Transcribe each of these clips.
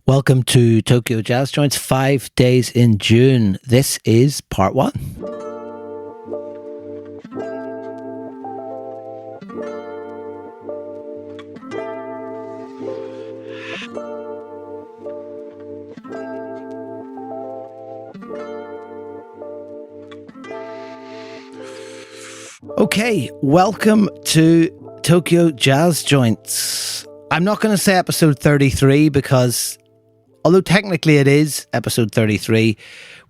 Welcome to Tokyo Jazz Joints, 5 days in June. This is part one. Okay, welcome to Tokyo Jazz Joints. I'm not going to say episode 33 because although technically it is episode 33,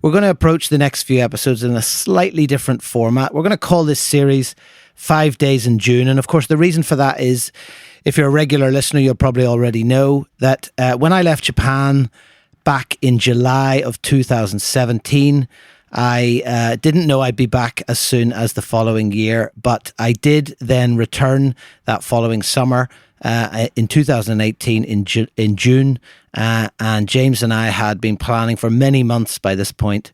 we're going to approach the next few episodes in a slightly different format. We're going to call this series 5 Days in June. And of course, the reason for that is, if you're a regular listener, you'll probably already know that when I left Japan back in July of 2017, I didn't know I'd be back as soon as the following year, but I did then return that following summer in 2018 in June. And James and I had been planning for many months by this point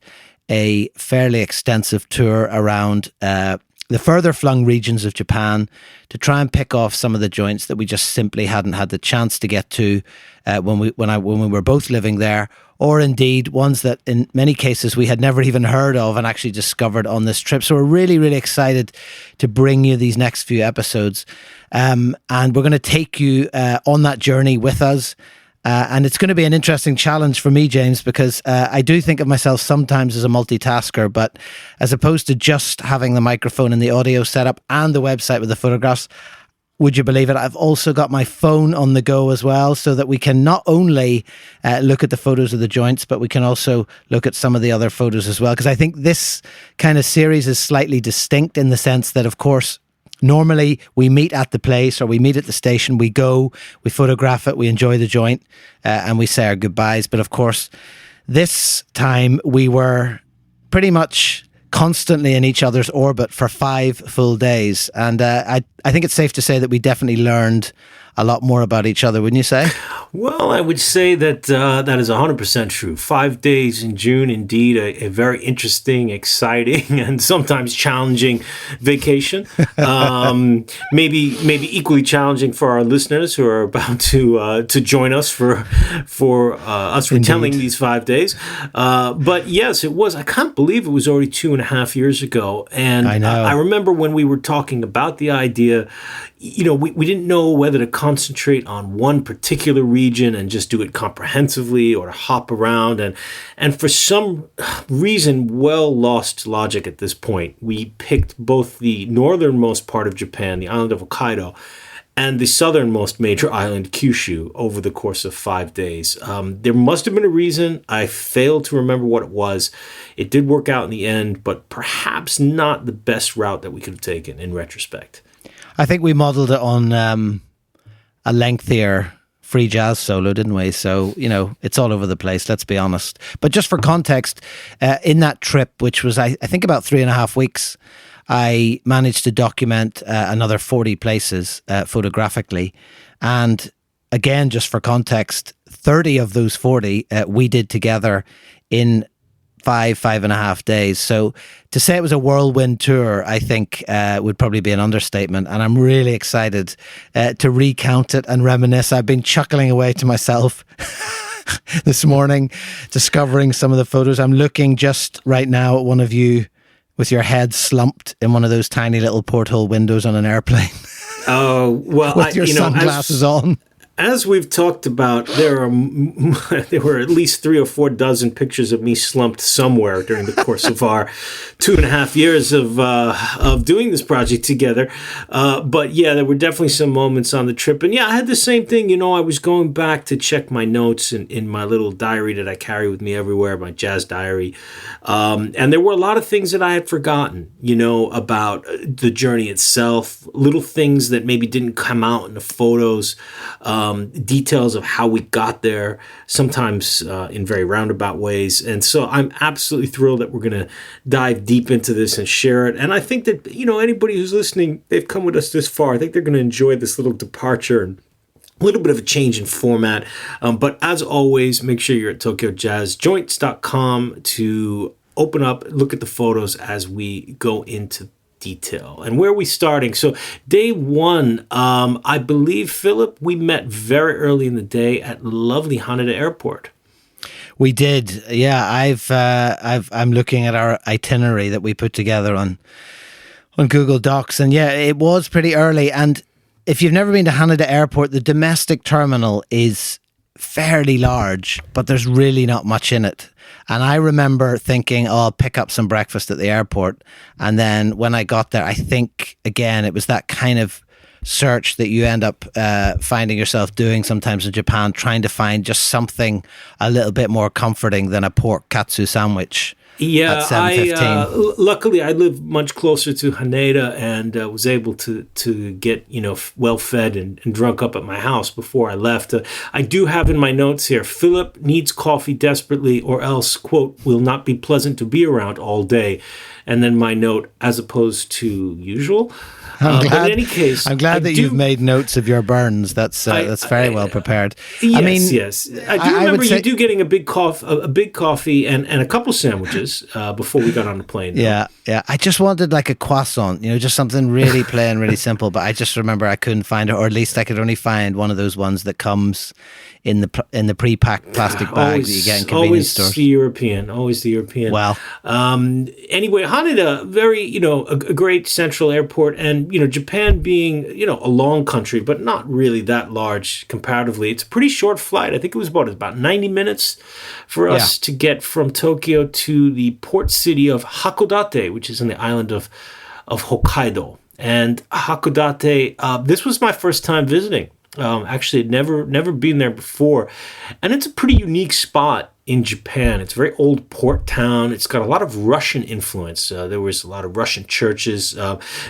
a fairly extensive tour around the further flung regions of Japan to try and pick off some of the joints that we just simply hadn't had the chance to get to when we were both living there, or indeed ones that in many cases we had never even heard of and actually discovered on this trip. So we're really, really excited to bring you these next few episodes. And we're going to take you on that journey with us. And it's going to be an interesting challenge for me, James, because I do think of myself sometimes as a multitasker, but as opposed to just having the microphone and the audio set up and the website with the photographs, would you believe it? I've also got my phone on the go as well, so that we can not only look at the photos of the joints, but we can also look at some of the other photos as well. Because I think this kind of series is slightly distinct in the sense that, of course, normally we meet at the place or we meet at the station, we go, we photograph it, we enjoy the joint, and we say our goodbyes. But of course, this time we were pretty much constantly in each other's orbit for 5 full days. And I think it's safe to say that we definitely learned a lot more about each other, wouldn't you say? Well, I would say that that is 100% true. 5 days in June, indeed, a very interesting, exciting, and sometimes challenging vacation. Maybe equally challenging for our listeners who are about to join us for us retelling these 5 days. But yes, it was. I can't believe it was already 2.5 years ago. And I know. I remember when we were talking about the idea, you know, we didn't know whether to concentrate on one particular region and just do it comprehensively or to hop around. And for some reason, well lost logic at this point, we picked both the northernmost part of Japan, the island of Hokkaido, and the southernmost major island, Kyushu, over the course of 5 days. There must have been a reason. I failed to remember what it was. It did work out in the end, but perhaps not the best route that we could have taken in retrospect. I think we modeled it on a lengthier free jazz solo, didn't we? So, you know, it's all over the place, let's be honest. But just for context, in that trip, which was, I think, about 3.5 weeks, I managed to document another 40 places photographically. And again, just for context, 30 of those 40 we did together in 5.5 days. So to say it was a whirlwind tour, I think would probably be an understatement. And I'm really excited to recount it and reminisce. I've been chuckling away to myself this morning, discovering some of the photos. I'm looking just right now at one of you with your head slumped in one of those tiny little porthole windows on an airplane. Oh, well, with your sunglasses on. As we've talked about, there were at least 3 or 4 dozen pictures of me slumped somewhere during the course of our 2.5 years of doing this project together. But yeah, there were definitely some moments on the trip. And yeah, I had the same thing. You know, I was going back to check my notes in my little diary that I carry with me everywhere, my jazz diary. And there were a lot of things that I had forgotten, you know, about the journey itself, little things that maybe didn't come out in the photos. Details of how we got there, sometimes in very roundabout ways. And so I'm absolutely thrilled that we're going to dive deep into this and share it. And I think that, you know, anybody who's listening, they've come with us this far. I think they're going to enjoy this little departure and a little bit of a change in format. But as always, make sure you're at TokyoJazzJoints.com to open up, look at the photos as we go into detail. And where are we starting? So day one, I believe, Philip, we met very early in the day at lovely Haneda Airport. We did, yeah. I'm looking at our itinerary that we put together on Google Docs, and yeah, it was pretty early. And if you've never been to Haneda Airport, the domestic terminal is fairly large, but there's really not much in it. And I remember thinking, oh, I'll pick up some breakfast at the airport. And then when I got there, I think, again, it was that kind of search that you end up finding yourself doing sometimes in Japan, trying to find just something a little bit more comforting than a pork katsu sandwich. Yeah, luckily I live much closer to Haneda and was able to get, well fed and drunk up at my house before I left. I do have in my notes here, Philip needs coffee desperately or else, quote, will not be pleasant to be around all day. And then my note, as opposed to usual. But in any case, I'm glad that you've made notes of your burns. That's very well prepared. Yes, yes. I do remember you do getting a big coffee and a couple sandwiches before we got on the plane. Though. Yeah. I just wanted like a croissant, just something really plain, really simple. But I just remember I couldn't find it, or at least I could only find one of those ones that comes in the pre-packed plastic bag that you get in convenience stores. Always the European. Well, anyway, Haneda, very a great central airport, and Japan being a long country, but not really that large comparatively. It's a pretty short flight. I think it was about 90 minutes for us to get from Tokyo to the port city of Hakodate, which is on the island of Hokkaido. And Hakodate, this was my first time visiting. Actually, I'd never been there before. And it's a pretty unique spot in Japan. It's a very old port town. It's got a lot of Russian influence. There was a lot of Russian churches.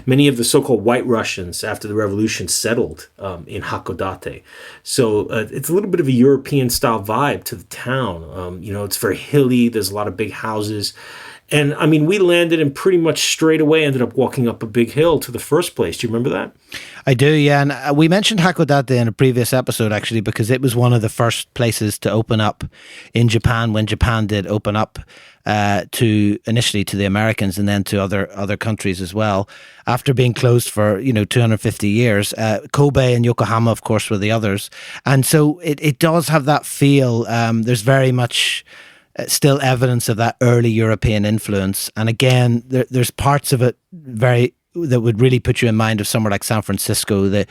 Many of the so-called White Russians after the revolution settled in Hakodate. So it's a little bit of a European-style vibe to the town. It's very hilly. There's a lot of big houses. And, I mean, we landed and pretty much straight away ended up walking up a big hill to the first place. Do you remember that? I do, yeah. And we mentioned Hakodate in a previous episode, actually, because it was one of the first places to open up in Japan when Japan did open up initially to the Americans and then to other countries as well. After being closed for, 250 years, Kobe and Yokohama, of course, were the others. And so it does have that feel. There's very much still evidence of that early European influence. And again, there's parts of it that would really put you in mind of somewhere like San Francisco, the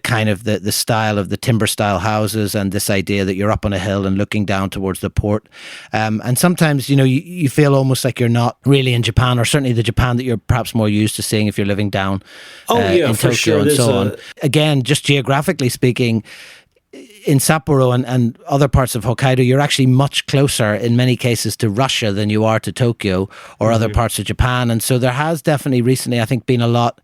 kind of the style of the timber style houses and this idea that you're up on a hill and looking down towards the port. And sometimes, you feel almost like you're not really in Japan, or certainly the Japan that you're perhaps more used to seeing if you're living down in Tokyo sure. and so on. Again, just geographically speaking, in Sapporo and other parts of Hokkaido, you're actually much closer in many cases to Russia than you are to Tokyo or other parts of Japan. And so there has definitely recently, I think, been a lot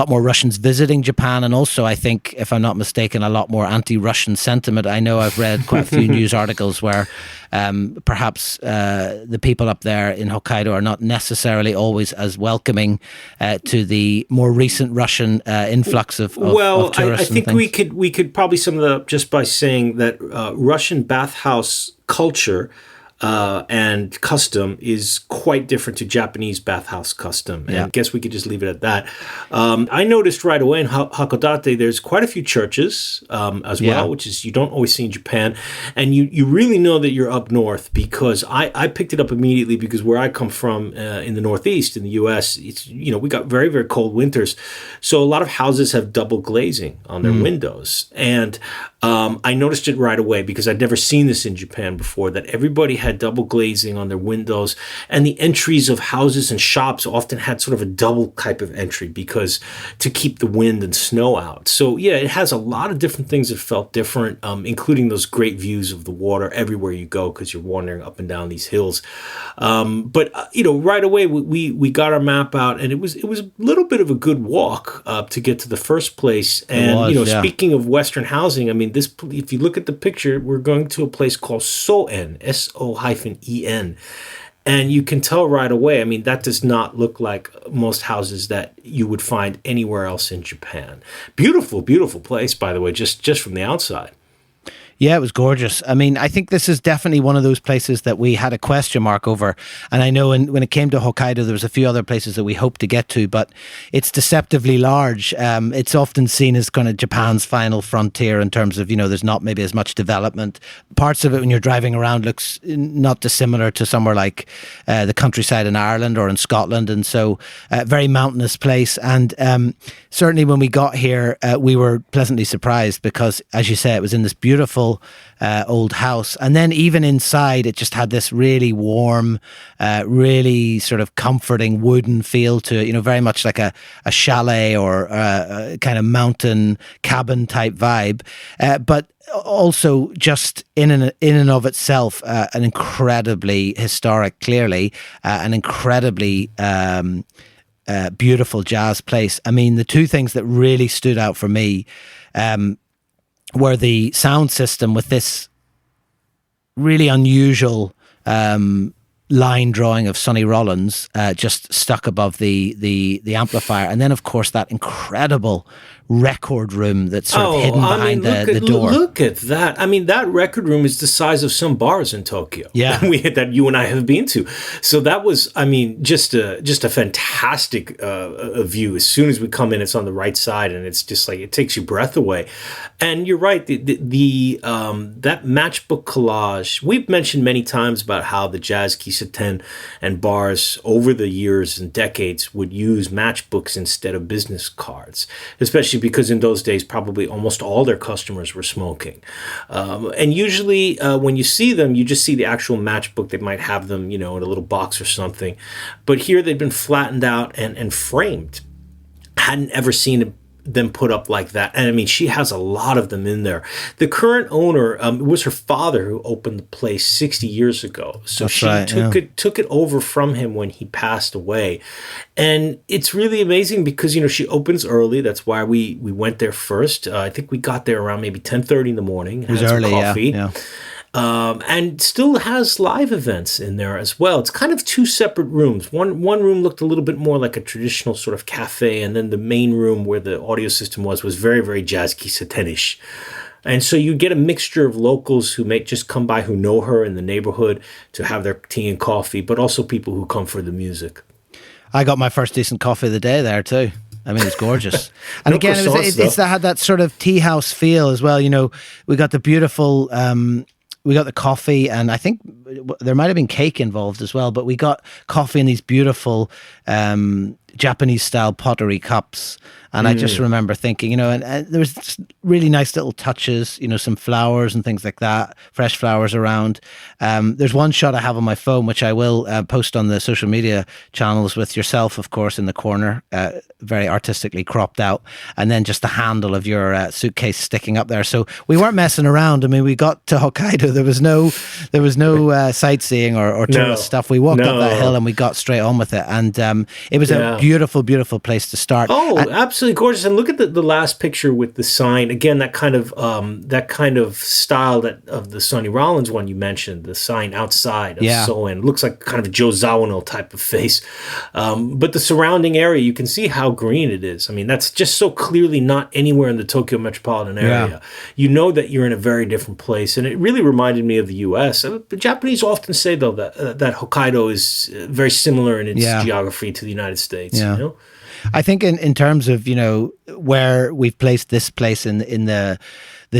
more Russians visiting Japan, and also, I think, if I'm not mistaken, a lot more anti-Russian sentiment. I know I've read quite a few news articles where perhaps the people up there in Hokkaido are not necessarily always as welcoming to the more recent Russian influx of tourists. I think we could probably sum it up just by saying that Russian bathhouse culture and custom is quite different to Japanese bathhouse custom. And I guess we could just leave it at that. I noticed right away in Hakodate, there's quite a few churches as well, which is you don't always see in Japan. And you really know that you're up north, because I picked it up immediately, because where I come from in the Northeast in the U.S., it's we got very, very cold winters. So a lot of houses have double glazing on their windows. And I noticed it right away, because I'd never seen this in Japan before, that everybody had double glazing on their windows, and the entries of houses and shops often had sort of a double type of entry, because to keep the wind and snow out. So yeah, it has a lot of different things that felt different, including those great views of the water everywhere you go, because you're wandering up and down these hills. But right away we got our map out, and it was a little bit of a good walk to get to the first place. And speaking of Western housing, I mean, this, if you look at the picture, we're going to a place called Soen, S-O-N. And you can tell right away, I mean, that does not look like most houses that you would find anywhere else in Japan. Beautiful, beautiful place, by the way, just from the outside. Yeah, it was gorgeous. I mean, I think this is definitely one of those places that we had a question mark over. And I know when it came to Hokkaido, there was a few other places that we hoped to get to, but it's deceptively large. It's often seen as kind of Japan's final frontier in terms of, there's not maybe as much development. Parts of it when you're driving around looks not dissimilar to somewhere like the countryside in Ireland or in Scotland. And so very mountainous place. And certainly when we got here, we were pleasantly surprised because, as you say, it was in this beautiful old house, and then even inside it just had this really warm, really sort of comforting wooden feel to it, very much like a chalet or a kind of mountain cabin type vibe, but also just in and of itself an incredibly historic, clearly an incredibly beautiful jazz place. I mean, the two things that really stood out for me were the sound system with this really unusual line drawing of Sonny Rollins just stuck above the amplifier, and then of course that incredible record room that's sort of hidden behind the door. Look at that. I mean, that record room is the size of some bars in Tokyo. Yeah. That you and I have been to. So that was, I mean, just a fantastic view. As soon as we come in, it's on the right side, and it's just like, it takes your breath away. And you're right, that matchbook collage, we've mentioned many times about how the jazz kiseten and bars over the years and decades would use matchbooks instead of business cards, especially because in those days, probably almost all their customers were smoking. And usually when you see them, you just see the actual matchbook. They might have them, in a little box or something. But here they've been flattened out and framed. Hadn't ever seen them put up like that. And I mean, she has a lot of them in there. The current owner, it was her father who opened the place 60 years ago. So That's she right, took it over from him when he passed away. And it's really amazing because, she opens early. That's why we went there first. I think we got there around maybe 10:30 in the morning. It was early, coffee. yeah. And still has live events in there as well. It's kind of two separate rooms. One room looked a little bit more like a traditional sort of cafe, and then the main room where the audio system was very, very jazz kiseten-ish. And so you get a mixture of locals who may just come by who know her in the neighborhood to have their tea and coffee, but also people who come for the music. I got my first decent coffee of the day there too. I mean, it's gorgeous. And No again, it had that sort of tea house feel as well. We got the beautiful... we got the coffee, and I think there might have been cake involved as well, but we got coffee in these beautiful Japanese-style pottery cups. And I just remember thinking, and there was just really nice little touches, some flowers and things like that, fresh flowers around. There's one shot I have on my phone, which I will post on the social media channels with yourself, of course, in the corner, very artistically cropped out. And then just the handle of your suitcase sticking up there. So we weren't messing around. I mean, we got to Hokkaido. There was no sightseeing or tourist stuff. We walked up that hill and we got straight on with it. And it was a beautiful, beautiful place to start. Oh, absolutely gorgeous! And look at the last picture with the sign again. That kind of style of the Sonny Rollins one you mentioned. The sign outside of Soen looks like kind of a Joe Zawinul type of face. But the surrounding area, you can see how green it is. I mean, that's just so clearly not anywhere in the Tokyo metropolitan area. Yeah. You know that you're in a very different place, and it really reminded me of the U.S. The Japanese often say though that Hokkaido is very similar in its geography to the United States. Yeah. I think in terms of, where we've placed this place in the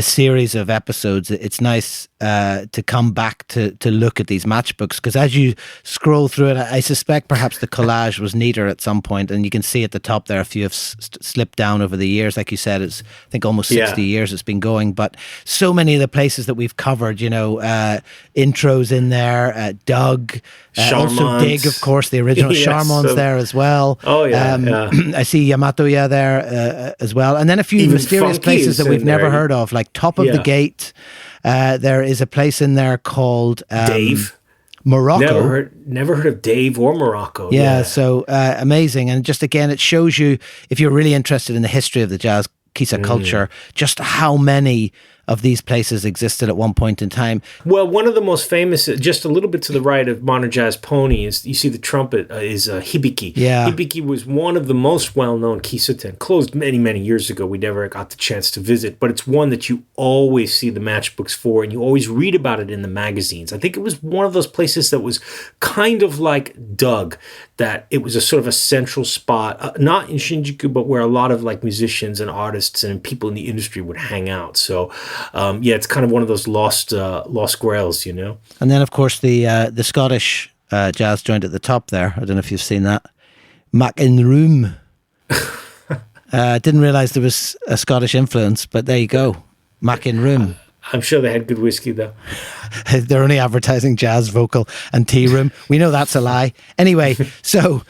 series of episodes, it's nice to come back to look at these matchbooks, because as you scroll through it, I suspect perhaps the collage was neater at some point, and you can see at the top there a few have slipped down over the years. Like you said, it's I think almost 60 years it's been going, but so many of the places that we've covered, intros in there, Doug, also Dig, of course, the original Charmon's there as well. Oh yeah, I see Yamatoya there as well, and then a few Even mysterious Funky places that we've never there. heard of, like Top of the Gate. There is a place in there called Dave. Morocco. Never heard of Dave or Morocco. Yeah, so amazing. And just again, it shows you, if you're really interested in the history of the jazz kisa culture, just how many of these places existed at one point in time. Well, one of the most famous, just a little bit to the right of Modern Jazz Pony, is you see the trumpet is Hibiki. Yeah. Hibiki was one of the most well-known kisuten. Closed many, many years ago. We never got the chance to visit, but it's one that you always see the matchbooks for, and you always read about it in the magazines. I think it was one of those places that was kind of like Doug, that it was a sort of a central spot, not in Shinjuku, but where a lot of like musicians and artists and people in the industry would hang out. So, yeah, it's kind of one of those lost grails, you know. And then, of course, the Scottish jazz joint at the top there. I don't know if you've seen that. Mac in Room. Didn't realize there was a Scottish influence, but there you go. Mac in Room. I'm sure they had good whiskey, though. They're only advertising jazz vocal and tea room. We know that's a lie. Anyway, so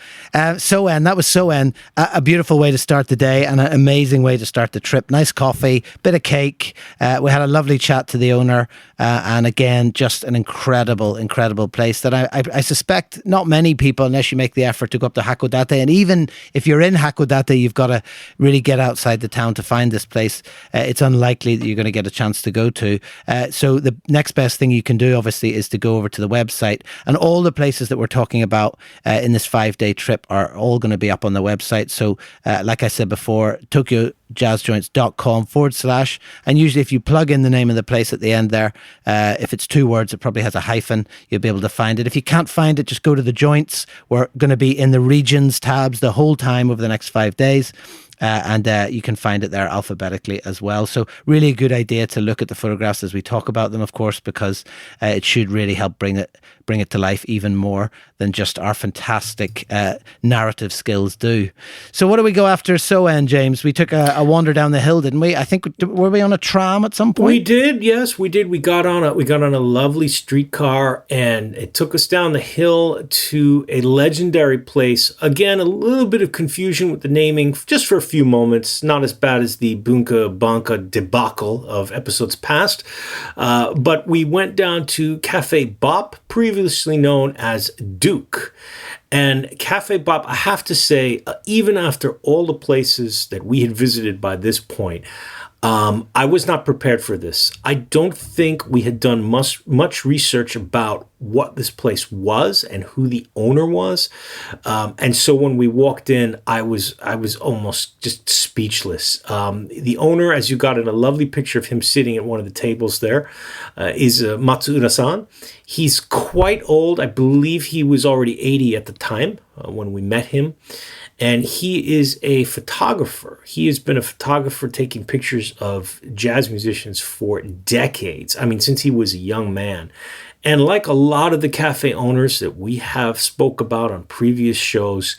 Soen, that was Soen. A beautiful way to start the day and an amazing way to start the trip. Nice coffee, bit of cake. We had a lovely chat to the owner. And again, just an incredible, incredible place that I suspect not many people, unless you make the effort to go up to Hakodate. And even if you're in Hakodate, you've got to really get outside the town to find this place. It's unlikely that you're going to get a chance to go to. So the next best thing you can do, obviously, is to go over to the website. And all the places that we're talking about in this 5-day trip are all going to be up on the website. So like I said before, tokyojazzjoints.com/. And usually if you plug in the name of the place at the end there, if it's 2 words, it probably has a hyphen. You'll be able to find it. If you can't find it, just go to the joints. We're going to be in the regions tabs the whole time over the next 5 days. And you can find it there alphabetically as well. So really a good idea to look at the photographs as we talk about them, of course, because it should really help bring it to life even more than just our fantastic narrative skills do. So what do we go after Soen, James? We took a wander down the hill, didn't we? I think, were we on a tram at some point? We did, yes, we did. We got on a lovely streetcar, and it took us down the hill to a legendary place. Again, a little bit of confusion with the naming, just for a few moments. Not as bad as the Bunka Banka debacle of episodes past. But we went down to Cafe Bop, previously known as Duke. And Cafe Bop, I have to say, even after all the places that we had visited by this point, I was not prepared for this. I don't think we had done much research about what this place was and who the owner was. And so when we walked in, I was almost just speechless. The owner, as you got in a lovely picture of him sitting at one of the tables there, is Matsuura-san. He's quite old. I believe he was already 80 at the time when we met him. And he is a photographer. He has been a photographer taking pictures of jazz musicians for decades. I mean, since he was a young man. And like a lot of the cafe owners that we have spoke about on previous shows,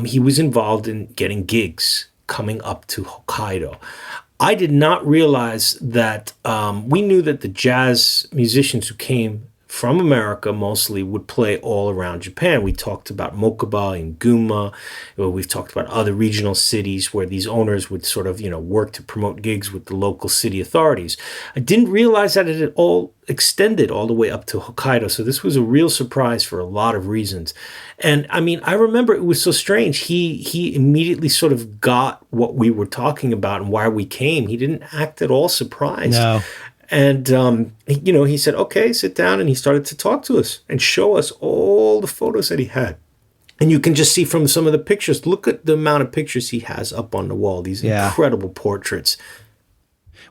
he was involved in getting gigs coming up to Hokkaido. I did not realize that we knew that the jazz musicians who came from America mostly would play all around Japan. We talked about Mokuba and Gunma. We've talked about other regional cities where these owners would sort of, work to promote gigs with the local city authorities. I didn't realize that it had all extended all the way up to Hokkaido. So this was a real surprise for a lot of reasons. And I mean, I remember it was so strange. He immediately sort of got what we were talking about and why we came. He didn't act at all surprised. No. And, he said, okay, sit down. And he started to talk to us and show us all the photos that he had. And you can just see from some of the pictures, look at the amount of pictures he has up on the wall, these incredible portraits.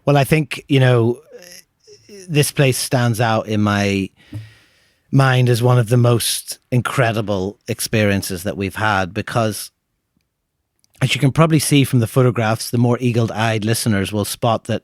Well, I think, this place stands out in my mind as one of the most incredible experiences that we've had because, as you can probably see from the photographs, the more eagle-eyed listeners will spot that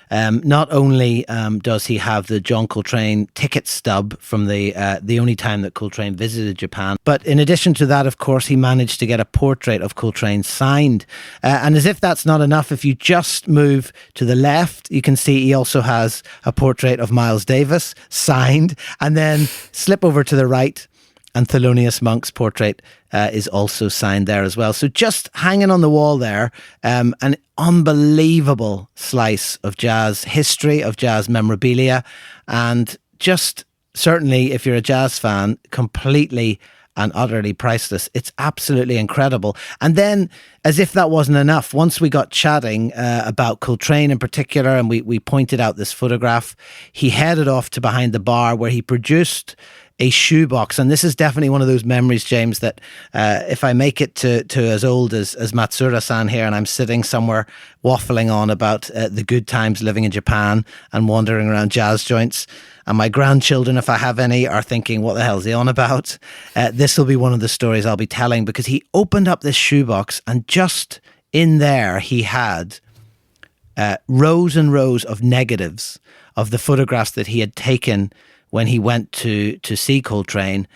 not only does he have the John Coltrane ticket stub from the only time that Coltrane visited Japan, but in addition to that, of course, he managed to get a portrait of Coltrane signed. And as if that's not enough, if you just move to the left, you can see he also has a portrait of Miles Davis signed, and then slip over to the right, and Thelonious Monk's portrait is also signed there as well. So just hanging on the wall there, an unbelievable slice of jazz history, of jazz memorabilia, and just certainly, if you're a jazz fan, completely and utterly priceless. It's absolutely incredible. And then, as if that wasn't enough, once we got chatting about Coltrane in particular, and we pointed out this photograph, he headed off to behind the bar where he produced a shoebox. And this is definitely one of those memories, James, that if I make it to as old as Matsura-san here, and I'm sitting somewhere waffling on about the good times living in Japan and wandering around jazz joints, and my grandchildren, if I have any, are thinking, what the hell is he on about? This will be one of the stories I'll be telling, because he opened up this shoebox and just in there he had rows and rows of negatives of the photographs that he had taken when he went to see Coltrane,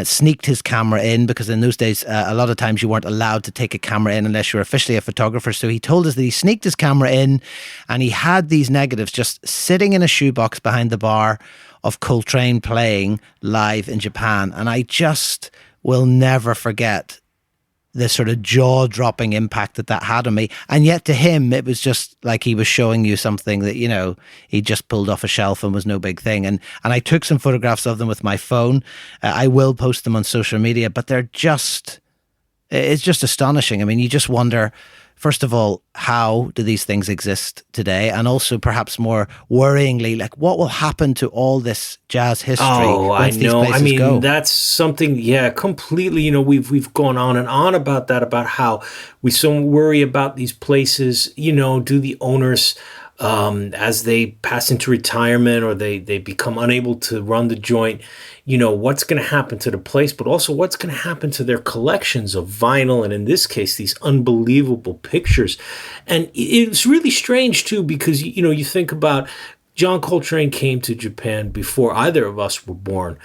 sneaked his camera in, because in those days, a lot of times you weren't allowed to take a camera in unless you were officially a photographer. So he told us that he sneaked his camera in and he had these negatives just sitting in a shoebox behind the bar of Coltrane playing live in Japan. And I just will never forget the sort of jaw-dropping impact that had on me. And yet to him, it was just like he was showing you something that, you know, he just pulled off a shelf and was no big thing. And I took some photographs of them with my phone. I will post them on social media, but it's just astonishing. I mean, you just wonder, first of all, how do these things exist today? And also, perhaps more worryingly, like, what will happen to all this jazz history once these places go? That's something, completely. You know, we've gone on and on about that, about how we so worry about these places. You know, do the owners, as they pass into retirement or they become unable to run the joint, you know, what's going to happen to the place, but also what's going to happen to their collections of vinyl, and in this case, these unbelievable pictures. And it's really strange, too, because, you know, you think about John Coltrane came to Japan before either of us were born,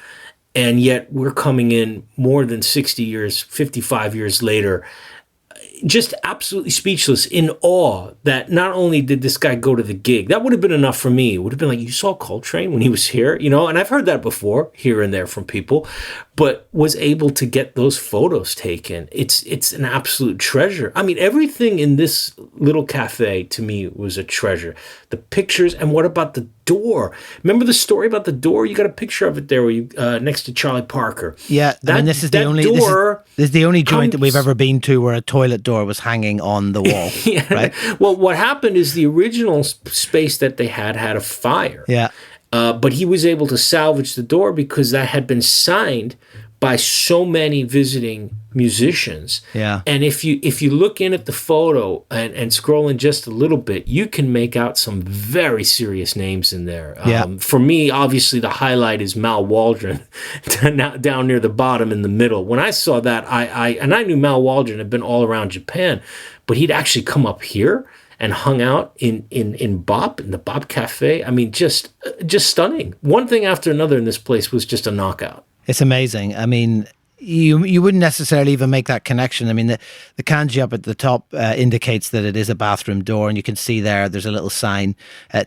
and yet we're coming in more than 60 years, 55 years later, just absolutely speechless, in awe that not only did this guy go to the gig, that would have been enough for me. It would have been like, you saw Coltrane when he was here, you know, and I've heard that before here and there from people, but was able to get those photos taken. It's an absolute treasure. I mean, everything in this little cafe to me was a treasure. The pictures, and what about the door? Remember the story about the door? You got a picture of it there where you next to Charlie Parker. Yeah, this is the only door. This is the only joint that we've ever been to where a toilet door was hanging on the wall. Yeah. Right. Well, what happened is the original space that they had a fire. Yeah. But he was able to salvage the door because that had been signed by so many visiting musicians. Yeah. And if you look in at the photo and scroll in just a little bit, you can make out some very serious names in there. For me, obviously, the highlight is Mal Waldron down near the bottom in the middle. When I saw that, I knew Mal Waldron had been all around Japan, but he'd actually come up here and hung out in Bop, in the Bop Cafe. I mean, just stunning. One thing after another in this place was just a knockout. It's amazing. I mean, you wouldn't necessarily even make that connection. I mean, the kanji up at the top indicates that it is a bathroom door, and you can see there's a little sign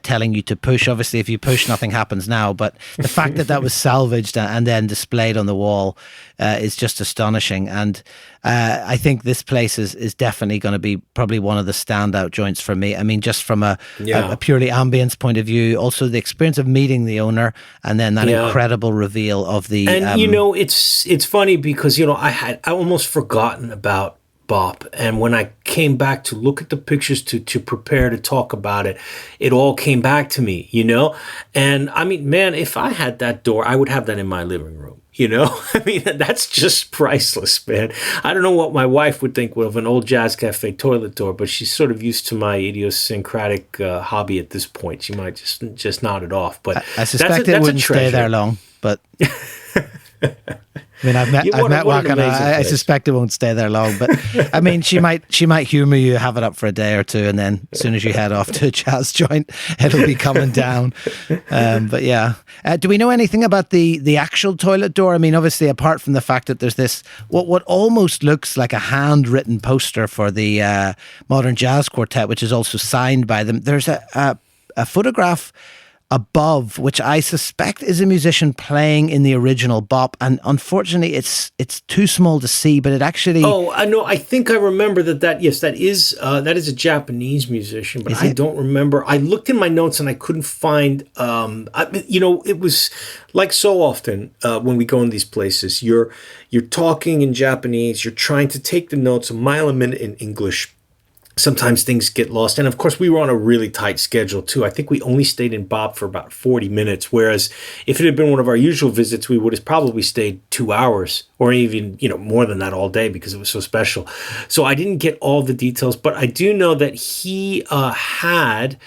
telling you to push. Obviously, if you push, nothing happens now. But the fact that was salvaged and then displayed on the wall is just astonishing. And I think this place is definitely going to be probably one of the standout joints for me. I mean, just from a purely ambience point of view, also the experience of meeting the owner, and then that incredible reveal of the. And you know, it's funny because, you know, I almost forgotten about Bop, and when I came back to look at the pictures to prepare to talk about it, it all came back to me, you know. And I mean, man, if I had that door, I would have that in my living room. You know, I mean, that's just priceless, man. I don't know what my wife would think of an old jazz cafe toilet door, but she's sort of used to my idiosyncratic hobby at this point. She might just nod it off. But I suspect it wouldn't stay there long. But I mean, I've met Wakan. I suspect it won't stay there long. But I mean, she might humor you, have it up for a day or two, and then as soon as you head off to a jazz joint, it'll be coming down. But yeah, do we know anything about the actual toilet door? I mean, obviously, apart from the fact that there's this what almost looks like a handwritten poster for the Modern Jazz Quartet, which is also signed by them. There's a photograph above, which I suspect is a musician playing in the original bop. And unfortunately, it's too small to see, but it actually... Oh, I know. I think I remember that yes, that is a Japanese musician, but I don't remember. I looked in my notes and I couldn't find, it was like so often when we go in these places, you're talking in Japanese, you're trying to take the notes a mile a minute in English. Sometimes things get lost. And of course, we were on a really tight schedule too. I think we only stayed in Bop for about 40 minutes. Whereas if it had been one of our usual visits, we would have probably stayed 2 hours or even, more than that all day because it was so special. So I didn't get all the details, but I do know that he had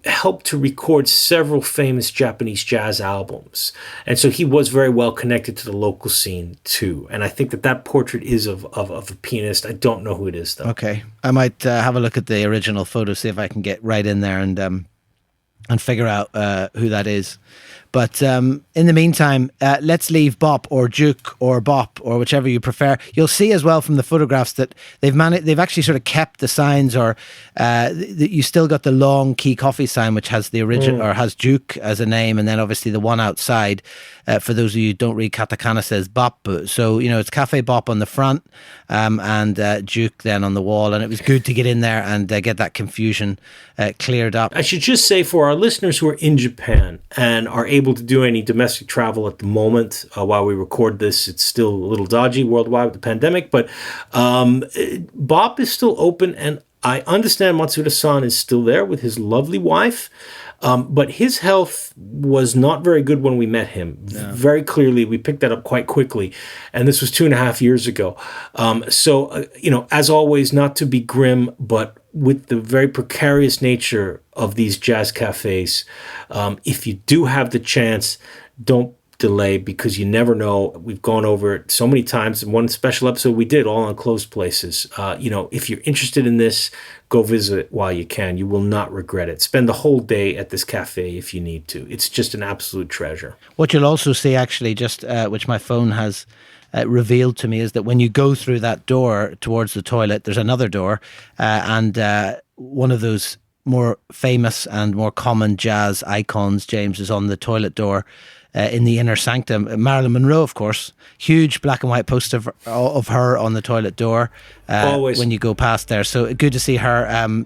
helped to record several famous Japanese jazz albums. And so he was very well connected to the local scene too. And I think that portrait is of a pianist. I don't know who it is though. Okay. I might have a look at the original photo, see if I can get right in there and figure out who that is. But in the meantime, let's leave Bop or Juke or Bop or whichever you prefer. You'll see as well from the photographs that they've actually sort of kept the signs, or you still got the long Key Coffee sign, which has the original or has Juke as a name, and then obviously the one outside. For those of you who don't read katakana, says Bop. So it's Cafe Bop on the front and Juke then on the wall. And it was good to get in there and get that confusion cleared up. I should just say for our listeners who are in Japan and are able to do any domestic travel at the moment, while we record this, it's still a little dodgy worldwide with the pandemic, but Bop is still open, and I understand Matsuda-san is still there with his lovely wife. But his health was not very good when we met him. No. Very clearly, we picked that up quite quickly. And this was 2.5 years ago. As always, not to be grim, but with the very precarious nature of these jazz cafes, if you do have the chance, don't delay, because you never know. We've gone over it so many times. In one special episode we did all on closed places. If you're interested in this, go visit while you can. You will not regret it. Spend the whole day at this cafe if you need to. It's just an absolute treasure. What you'll also see, actually, just which my phone has revealed to me, is that when you go through that door towards the toilet, there's another door, and one of those more famous and more common jazz icons, James, is on the toilet door in the inner sanctum. Marilyn Monroe, of course, huge black and white poster of her on the toilet door always when you go past there. So good to see her,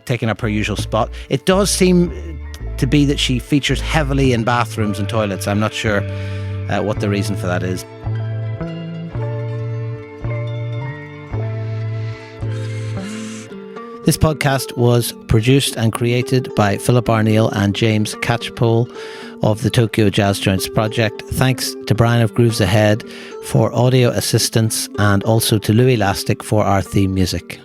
taking up her usual spot. It does seem to be that she features heavily in bathrooms and toilets. I'm not sure what the reason for that is. This podcast was produced and created by Philip Arneal and James Catchpole of the Tokyo Jazz Joints Project. Thanks to Brian of Grooves Ahead for audio assistance, and also to Louie Lastic for our theme music.